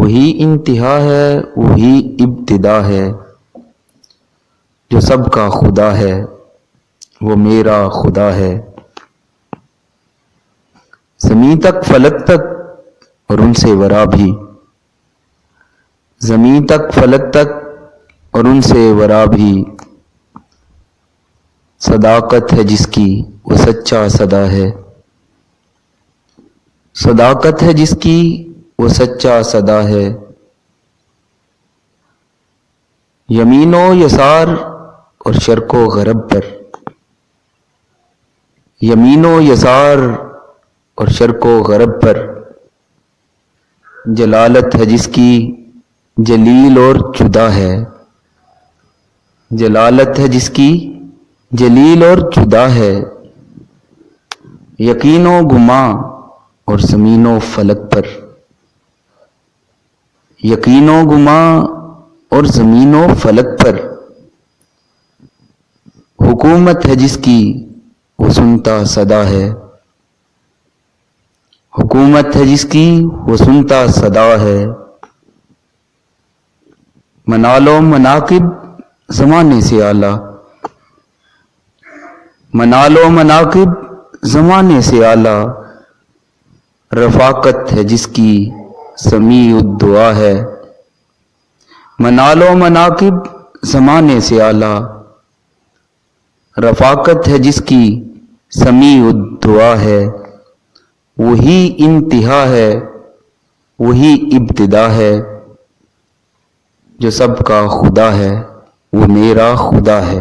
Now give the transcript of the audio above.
وہی انتہا ہے وہی ابتدا ہے، جو سب کا خدا ہے وہ میرا خدا ہے۔ زمیں تک فلک تک اور ان سے ورا بھی، زمیں تک فلک تک اور ان سے ورا بھی، صداقت ہے جس کی وہ سچا صدا ہے، صداقت ہے جس کی وہ سچا صدا ہے۔ یمین و یسار اور شرق و غرب پر، یمین و یسار اور شرق و غرب پر، جلالت ہے جس کی جلیل اور جدا ہے، جلالت ہے جس کی جلیل اور جدا ہے۔ یقین و گماں اور زمین و فلک پر، یقین و گماں اور زمین و فلک پر، حکومت ہے جس کی وہ سنتا صدا ہے، حکومت ہے جس کی وہ سنتا صدا ہے۔ منال و مناقب زمانے سے اعلیٰ، منال و مناقب زمانے سے اعلیٰ، رفاقت ہے جس کی سمیع الدعا ہے، منال و مناقب زمانے سے اعلیٰ، رفاقت ہے جس کی سمیع الدعا ہے۔ وہی انتہا ہے وہی ابتدا ہے، جو سب کا خدا ہے وہ میرا خدا ہے۔